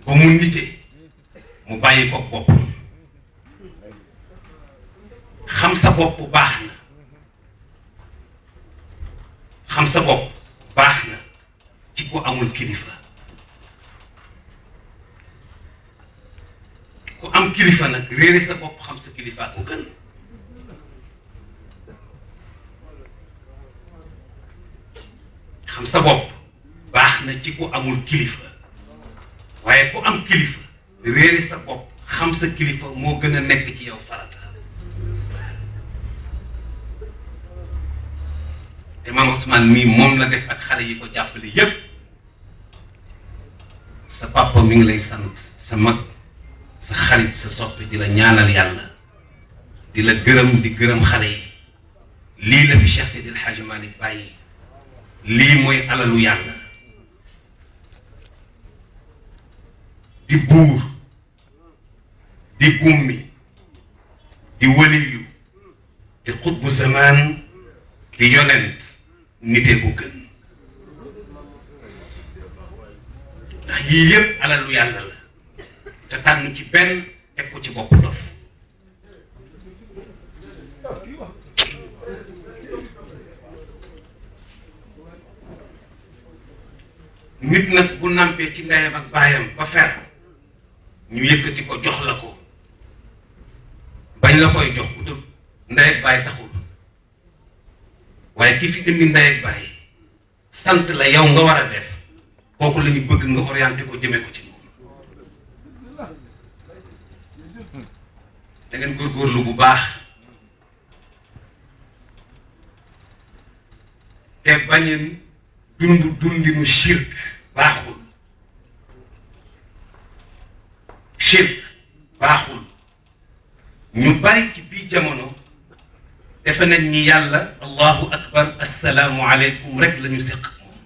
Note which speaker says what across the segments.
Speaker 1: ba mu nite mu bàyyi ko bopp xam sa bopp baax na xam sa bopp baax na ci ku amul kilifa ku am kilifa nag réere sa bopp xam sa kilifa ko gën xam sa bopp baax na ci ku amul kilifa waaye ku am kilifa réere sa bopp xam sa kilifa moo gën a nekk ci yow farata Imam Ousmane mii moom la def ak xale yi ko jàppale yépp sa papa mi ngi lay sant sa mag sa xarit sa soppi di la ñaanal yàlla di la gërëm di gërëm xale yi lii la fi Cheikh Seydi El Hadji Malick bàyyi lii mooy alalu yàlla di buur di gummi di waliyu di xutbu zamaan di yonent nitee ko gën ndax yii yëpp alalu yàlla la te tànn ci benn teg ko ci bopp dof nit nag bu nampee ci ndeyam ak baayam ba fer ñu yëkkati ko jox la ko bañ la koy jox utul ndey ak baay taxul waaye ki fi indi ndey ak baay sant la yow nga war a def kooku la ñu bëgg nga orienté ko jëmee ko ci moom da ngeen góorgóorlu bu baax te bañ dundinu shirk baaxul shirk baaxul ñu bari ci bii jamono defe nañ ni yàlla allahu akbar assalaamu aleykum rek la ñu séq moom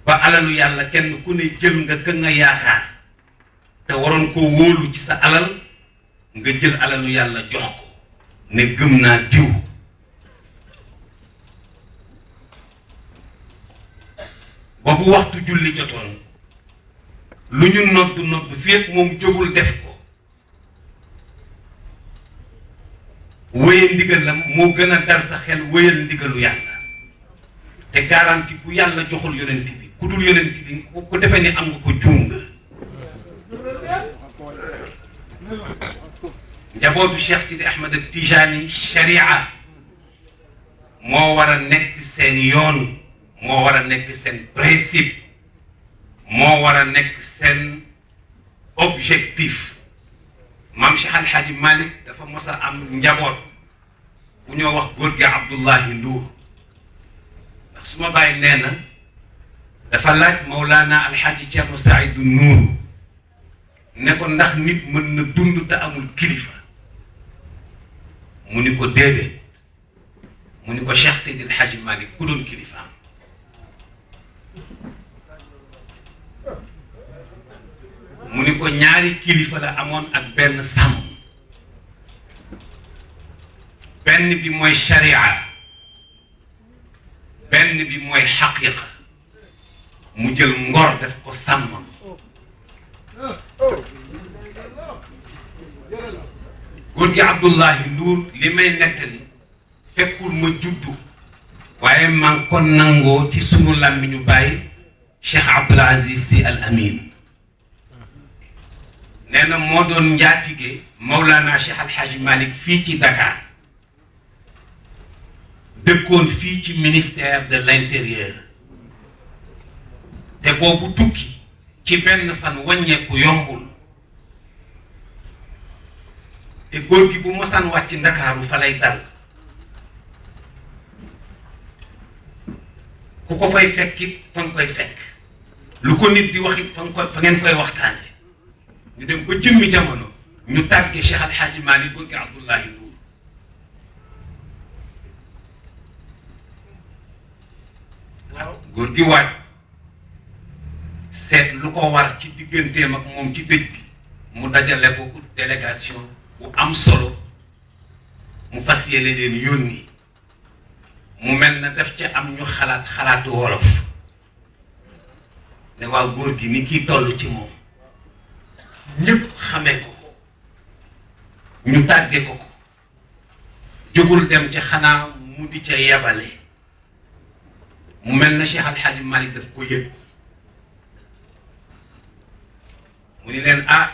Speaker 1: ba alalu yàlla kenn ku ne jël nga ka nga yaakaar te waroon koo wóolu ci sa alal nga jël alalu yàlla jox ko ne gëm naa diw ba bu waxtu julli jotoon lu ñu nodd fii ak moom jógul def ko wéyal ndigalam moo gën a dar sa xel wéyal ndigalu yàlla te garanti ku yàlla joxul yonent bi ku dul yonent bi ku defe ni am nga ko juum nga njabootu Cheikh Sidi Ahmed ak Tijani sharia moo war a nekk seen yoon moo war a nekk seen principe moo war a nekk seen objectif maam Cheikh Al Hadji Malick dafa mos a am njaboot bu ñoo wax góor gi Abdullahi Ndour ndax su ma bàyyi nee na dafa laaj Mawlana Alxaaji Ceerno Saidu Nuur ne ko ndax nit mën na dund te amul kilifa mu ni ko déedéet mu ni ko Cheikh Seydi El Hadji Malick ku doon kilifaam mu ni ko ñaari kilifa la amoon ak benn sàmm benn bi mooy sharia benn bi mooy xaqiqa mu jël ngor def ko sàmmam góor gi Abdullahi Ndour li may nettali fekkul ma juddu waaye maa ngi ko nangoo ci sunu làmmiñu bàyyi Cheikh Abdoul Aziz Sy Al Amin nee na moo doon njaatige Mawlana Cheikh Al Hadji Malick fii ci Dakar dëkkoon fii ci ministère de l'intérieur te boobu tukki ci benn fan wàññeeku yombul te góor gi bu mosaan wàcc Ndakaaru fa lay dal ku ko fay fekk it fa nga koy fekk lu ko nit di wax it fa ngeen koy waxtaane ñu dem ba jëmmi jamono ñu tàggee Cheikh Al Hadji Malick góor gi Abdullahi Ndour waaw góor gi waaj seet lu ko war ci digganteem ak moom ci dëj bi mu dajale ko ut délégation bu am solo mu fas yéene leen yónni mu mel na def ca am ñu xalaatu wolof ne waaw góor gi ni kii toll ci moom ñëpp xamee ko ñu tàgge ko ko jógul dem ci xanaa mu di ca yebale mu mel na Cheikh Al Hadj Malick daf ko yëg mu ni leen ah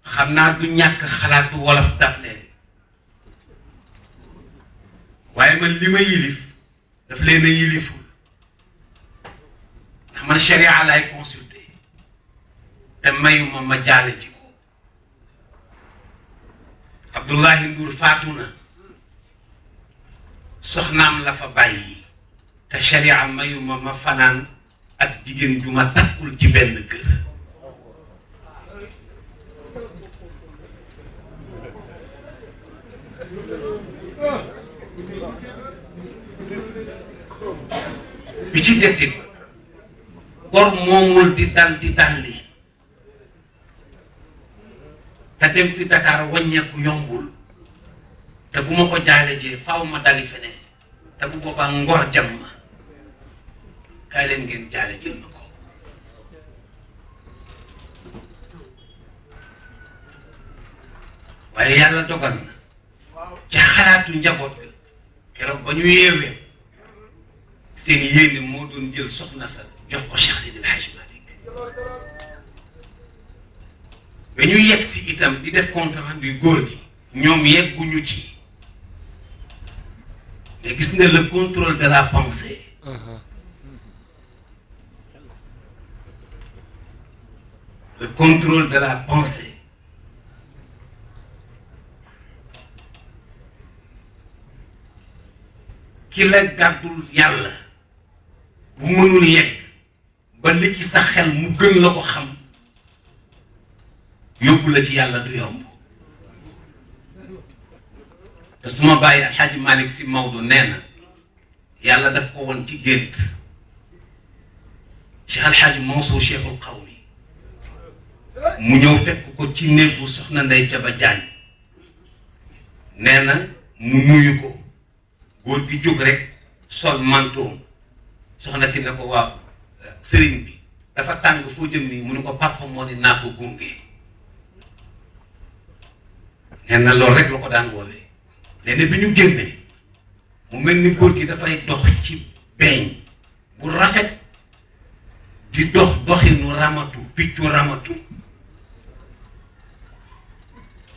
Speaker 1: xam naa du ñàkk xalaatu wolof dab leen waaye man li ma yilif daf leen a yiliful ndax man sharia laay consulté te mayuma ma jaale ci ko Abdoulahi Ndour faatu na soxnaam la fa bàyyi te sharia mayuma ma fanaan ak jigéen ju ma takkul ci benn kër bi ci desit gor moomul di dalli te dem fi Dakar wàññeeku yombul te bu ma ko jaale jee faaw ma dali feneen te bu boobaa ngor jam ma kaay leen ngeen jaale jël ma ko waaye yàlla dogal na ci xalaatu njaboot bi keroog ba ñu yeewee seen yéene moo doon jël soxna sa jox ko Cheikh Seydi El Hadji Malick ba ñu yegg si itam di def compte rendu góor gi ñoom yegguñu ci mais gis nga le contrôle de la pensée le contrôle de la pensée ki la gàddul yàlla bu mënul yegg ba li ci sa xel mu gën la ko xam yóbbu la ci yàlla du yomb te su ma bàyyi Alxaaji Malick Si Maodo nee na yàlla daf ko woon ci gént Cheikh Alxaaji Mansour Cheikhul Qawmi mu ñëw fekk ko ci néegu soxna Ndey Caba Jaañ nee na mu nuyu ko góor gi jóg rek sol mantoom soxna si ne ko waaw sëriñ bi dafa tàng foo jëm nii mu ne ko papa moo ni naa ko gunge nee na loolu rek la ko daan woowee léegi bi ñu génnee mu mel ni góor gi dafay dox ci beeñ bu rafet di dox doxinu ramatu piccu ramatu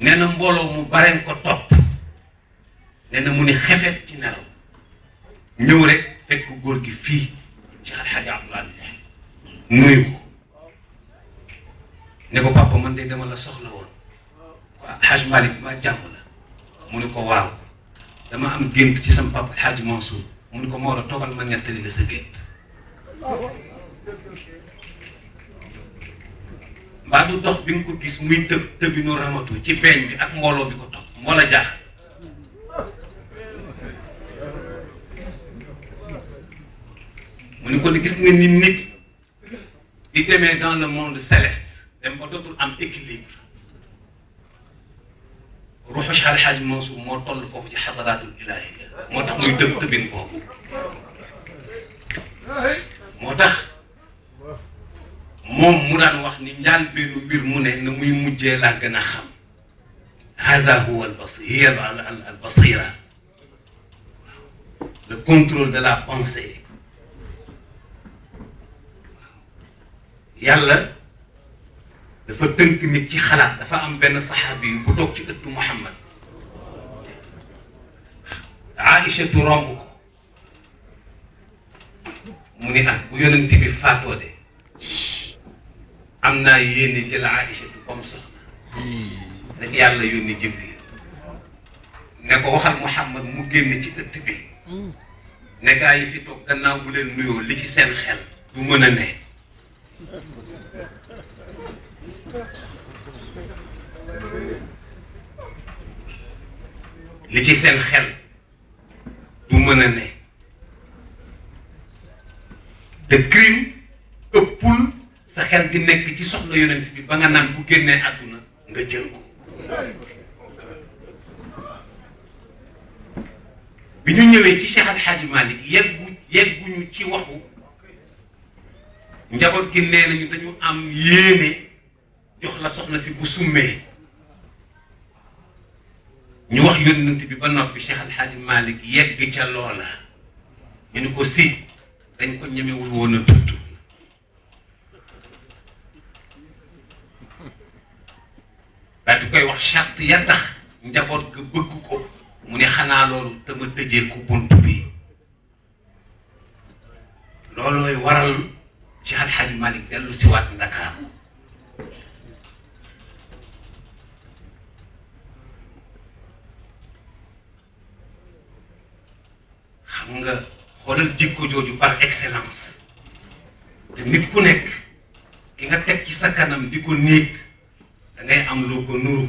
Speaker 1: nee na mbooloo mu bareen ko topp nee na mu ni xefet ci nelaw ñëw rek fekk góor gi fii ci Alxaaji Abdul Aziz nuyu ko ne ko papa man de dama la soxla woon waaw Alxaaji Malick ma jàmm la mu ne ko waaw dama am gént ci sama papa Alxaaji Mansour mu ne ko Maodo toogal ma nettali la sa gént mbaa du dox bi nga ko gis muy tëb tëbinu ramatu ci beeñ bi ak mbooloo bi ko topp moo la jaax mu ne ko ni gis nga ni nit di demee dans le monde céleste dem ba dootul am équilibre ruuxu Cheikh Alxaaji Mansour moo toll foofu ci xadaraatul ilaahiya moo tax muy tëb tëbin boobu moo tax moom mu daan wax ni njaal benn mbir mu ne na muy mujjee laa gën a xam hada huwa al basira le contrôle de la pensée yàlla dafa tënk nit ci xalaat dafa am benn saxaabi yu bu toog ci ëttu Muhammad Aïchatu romb ko mu ni ah bu yonent bi faatoo de am naa yéene jël Aïchatu comme soxna rek yàlla yónni Jibril ne ko waxal Muhammad mu génn ci ëtt bi ne gaa yi fi toog gannaaw bu leen nuyoo li ci seen xel du mën a ne li ci seen xel du mën a ne te crime ëppul sa xel di nekk ci soxla yonent bi ba nga naan bu génnee àdduna nga jël ko bi ñu ñëwee ci Cheikh Al Hadji Malick yegguñu ci waxu njaboot gi nee nañu dañu am yéene jox la soxna si bu summee ñu wax yónnent bi ba noppi Cheikh Al Hadj Malick yegg ca loola ñu ni ko si dañ ko ñemewul woon a tudd daal di koy wax charte ya tax njaboot ga bëgg ko mu ne xanaa loolu te ma tëjee ko bunt bi loolooy waral Cheikh Al Hadj Malick dellu si waat Ndakaaru xam nga xoolal jikko jooju par excellence te nit ku nekk ki nga teg ci sa kanam di ko niit da ngay am loo ko nuru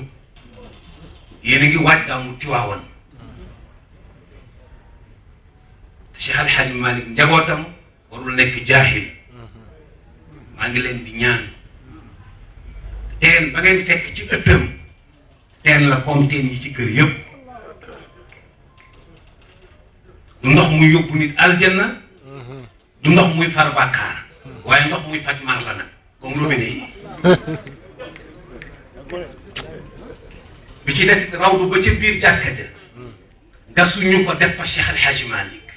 Speaker 1: yéen a ngi waaj gàmmu Tiwaawan Cheikh Al Hadj Malick njabootam warul nekk jaahil maa ngi leen di ñaan teen ba ngeen fekk ci ëttam teen la comme teen yi ci kër yëpp du ndox muy yóbbu nit aljanna du ndox muy far bàkkaar waaye ndox muy faj mar la nag comme robinet yi bi ci des rawdu ba ca biir jàkka ja gasuñu ko def fa Cheikh Al Hadj Malick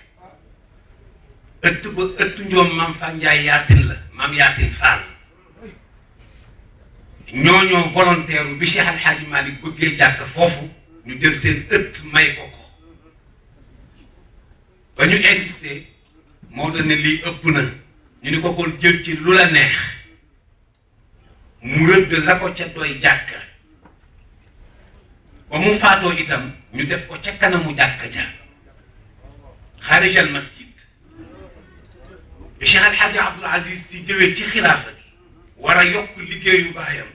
Speaker 1: ëtt ba ëttu njoom maam fa Njaay Yaasin la maam Yaasin Fall ñooñoo volontaire bi Cheikh Al Hadj Malick bëggee jàkk foofu ñu jël seen ëtt may ko ko ba ñu insister moo da ne lii ëpp na ñu ni ko kon jël ci lu la neex mu rëdd la ko ca doy jàkk ba mu faatoo itam ñu def ko ca kanamu jàkk ja xaarijal masjid bi Cheikh Al Hadj Abdoul Aziz Sy jëwee ci xilaafa gi war a yokk liggéeyu baayam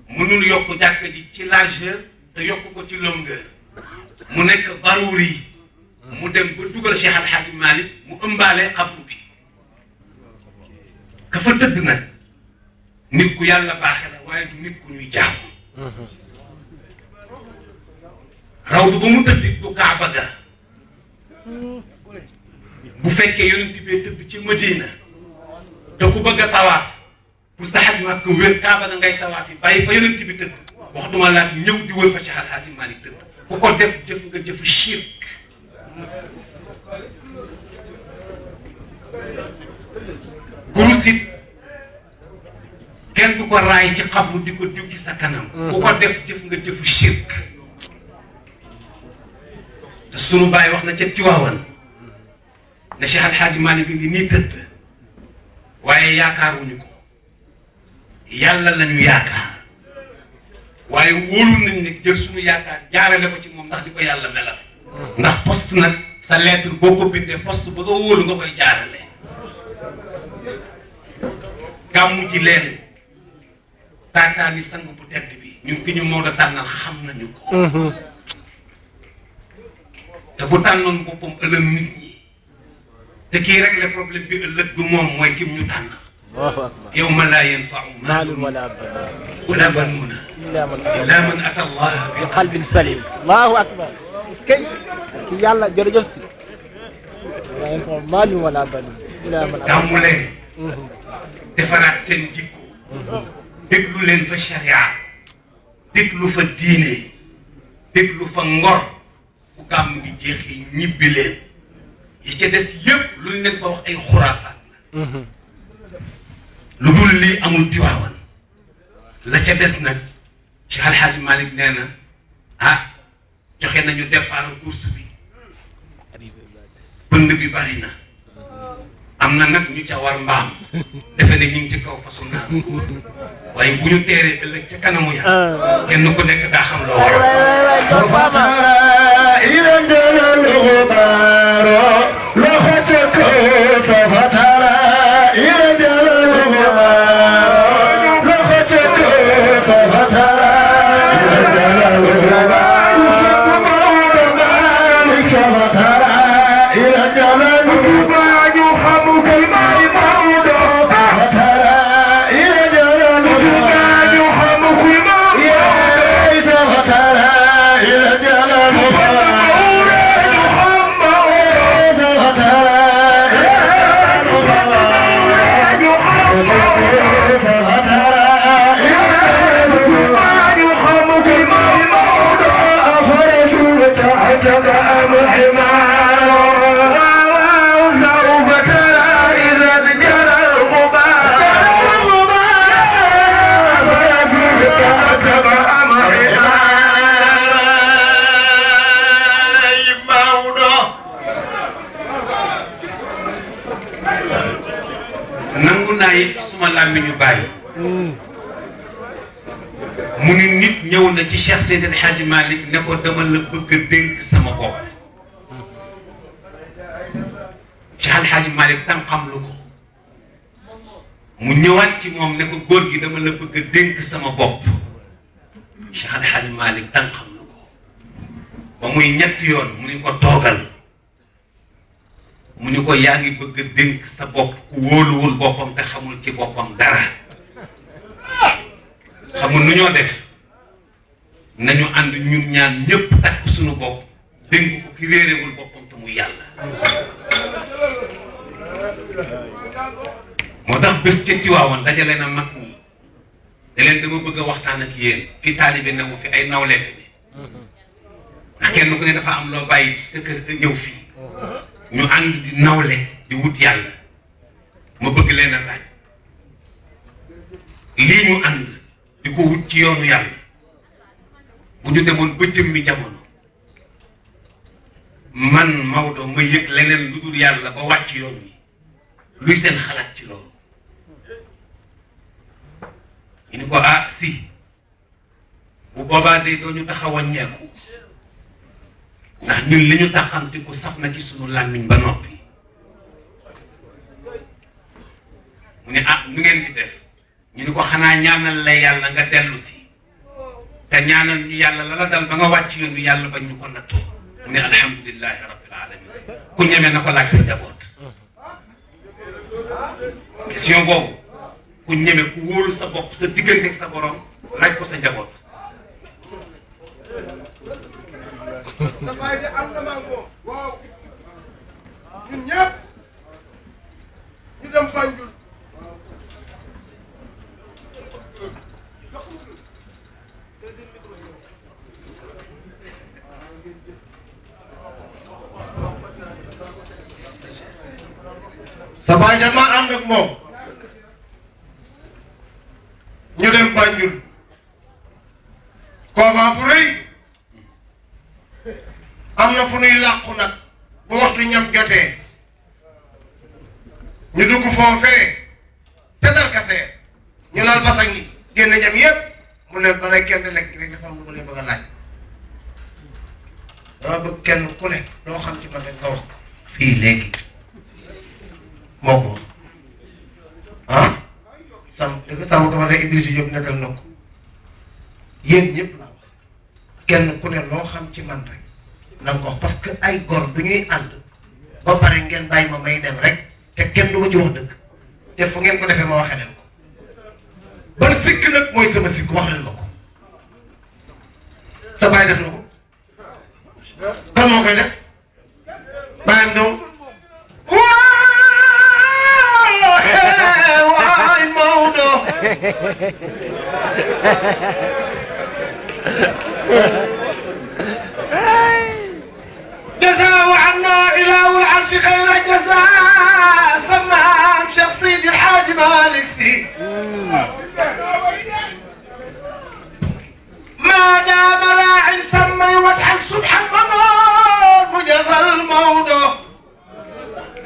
Speaker 1: mënul yokk jàkk ji ci largeur te yokk ko ci longueur mu nekk daruri mu dem ba dugal Cheikh Al Hadj Malick mu ëmbaale xabru bi ka fa tëdd nag nit ku yàlla baaxe la waaye du nit ku ñuy jaamu rawdu ba mu tëdd du Kaaba ga bu fekkee yonent bee tëdd ci Madina te ku bëgg a tawaaf pour sa xaj Makka wér Kaaba ga ngay tawaaf yi bàyyi fa yonent bi tëdd wax duma laat ñëw di wër fa Cheikh Al Hadj Malick tëdd ku ko def jëf nga jëfu shirk kurusit kenn du ko raay ci xabru di ko diw ci sa kanam ku ko def jëf nga jëfu shirk te sunu baay wax na ca Tiwaawan ne Cheikh Al Hadj Malick ngi nii tëdd waaye yaakaaruñu ko yàlla lañu yaakaar waaye wóolu nañ ne jël suñu yaakaar jaarale ko ci moom ndax di ko yàlla melal ndax poste nag sa lettre boo ko bindee poste ba nga wóolu nga koy jaarale gàmmu ji leen taataani sang bu tedd bi ñun ki ñu Maodo tànnal xam nañu ko te bu tànnoon boppam ëllëg nit ñi te kii rek le problème bi ëllëg du moom mooy kim ñu tànn yawma laa yanfa'u maalun wala banuuna illaa man ata Allah
Speaker 2: bi qalbin salim. Allahu akbar. kay ki yàlla jërëjëf si. laa yanfa'u maalun wala banuuna illaa man ata Allah.
Speaker 1: gàmmu leen defaraat seen jikko déglu leen fa sharia déglu fa diine déglu fa ngor bu gàmm gi jeexee ñibbi leen yi ca des yëpp lu ñu leen fa wax ay xuraafaat la lu dul lii amul Tiwaawan la ca des nag Cheikh Al Hadj Malick nee na ah joxe nañu départ course bi bënd bi bari na am na nag ñu ca war mbaam defe ne ñu ngi ci kaw fasu naan waaye bu ñu teeree ëllëg ca kanamu ya kenn ku nekk daa xam loo war nangu naa it suma làmmiñu bàyyi mu ni nit ñëw na ci Cheikh Seydi El Hadji Malick ne ko dama la bëgg a dénk sama bopp Cheikh El Hadji Malick tam xam lu ko mu ñëwaat ci moom ne ko góor gi dama la bëgg a dénk sama bopp Cheikh El Hadji Malick tam xam lu ko ba muy ñetti yoon mu ni ko toogal mu ni ko yaa ngi bëgg a dénk sa bopp ku wóoluwul boppam te xamul ci boppam dara xamul nu ñoo def nañu ànd ñun ñaan ñëpp takk suñu bopp dénk ko ki réerewul boppam te muy yàlla moo tax bés ca Tiwaawan dajale na mag ñi da leen dama bëgg a waxtaan ak yéen fi taalibe newu fi ay nawle fi ne ndax kenn ku ne dafa am loo bàyyi ci sa kër te ñëw fii ñu ànd di nawle di wut yàlla ma bëgg leen a laaj lii ñu ànd di ko wut ci yoonu yàlla bu ñu demoon ba jëmmi jamono man Maodo ma yëg leneen lu dul yàlla ba wàcc yoon wi luy seen xalaat ci loolu ñu ni ko ah si bu boobaa de doo ñu tax a wàññeeku ndax ñun li ñu taxamti ku saf na ci sunu làmmiñ ba noppi mu ne ah nu ngeen di def ñu ni ko xanaa ñaanal la yàlla nga dellu si te ñaanal ñu yàlla la la dal ba nga wàcc yoon wi yàlla bañ ñu ko nattu mu ne alhamdulillahi rabbil alamin ku ñeme na ko laaj sa njaboot question boobu ku ñeme ku wóolu sa bopp sa diggante ak sa borom laaj ko sa njaboot
Speaker 3: sa baay de am na maa moom waaw ñun ñëpp ñu dem Banjul sa baay de ma ànd ak moom ñu dem Banjul combat bu rëy am na fu nuy làqu nag bu waxtu ñam jotee ñu dugg foofee te darkasee ñu laal basan yi génn ñam yépp mu leen balay kenn lekk rek dafa am lu ma leen bëgg a laaj dama bëgg kenn ku ne loo xam ci man rek nga wax ko fii léegi moo ko ah sam dëgg sama ko ma ne Idrissa Diop nekkal na ko yéen ñëpp laa wax kenn ku ne loo xam ci man rek na nga ko wax parce que ay góor du ñuy ànd ba pare ngeen bàyyi ma may dem rek te kenn du ma ci wax dëgg te fu ngeen ko defee ma waxee leen ko ban sikk nag mooy sama sikk wax leen ma ko sa bàyyi def na ko kan moo koy def bàyyam doom waay Maodo جزاه عنا إله العرش خير جزاء سماهم شيخ سيدي الحاج مالك سي ما دام راعي سمي وجه الصبح المنور مجفى الموضوع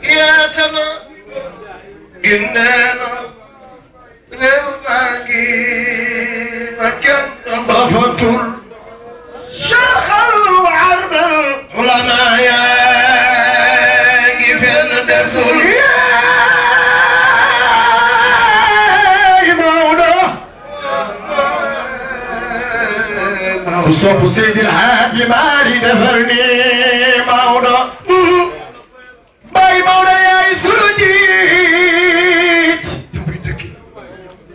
Speaker 3: يا تنا قلنا رفاقي فكم ضفتل شيخ العرب العلماء يا كيفين دسول يا موضوع وصف سيد الحاج ماري دفرني موضوع باي موضوع يا سرجيت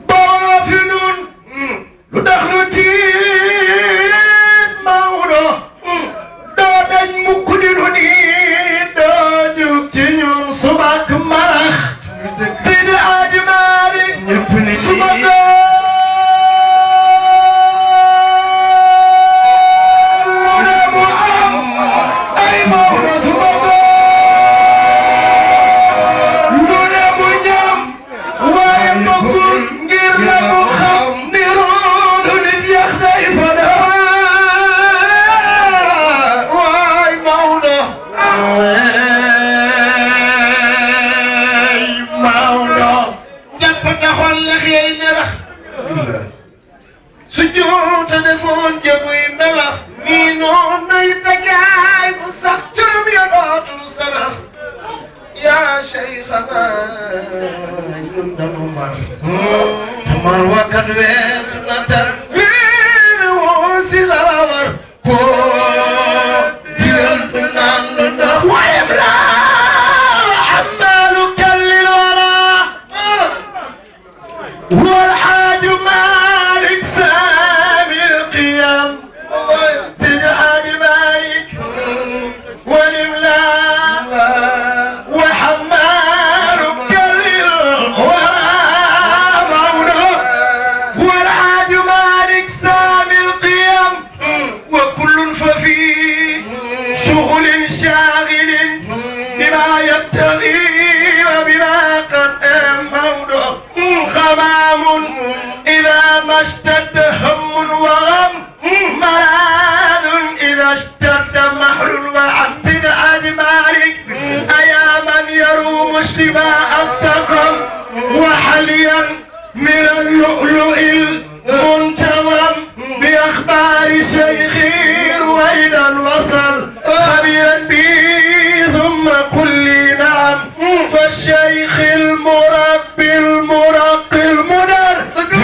Speaker 3: بافنون لدخلوا تيت موضوع دادن مكدروني داجوك تنيون صباك مرخ سيد الحاج ماري صباك أي taxoon lex yey nerax su juuta defoon jëbuy melax nii noon nay dajaay bu sax cëram ya dootul sanax yaa Cheikhana ñun danu mar mar wakkat weesu na tar wiir woo si la war koo digal du naan du ndox waaye حمال كل الورى هو الحاج مالك ثاني القيام سيد الحاج مالك والإملاء وحمال كل الورى هو الحاج مالك ثاني القيام وكل ففي شغل شاغل بما يبتغي وبما قد موضع غمام إذا ما اشتد هم وغم ملاذ إذا اشتد محل وعن سيد الحاج مالك أيا من يروم اشتباع السقم وحليا من اللؤلؤ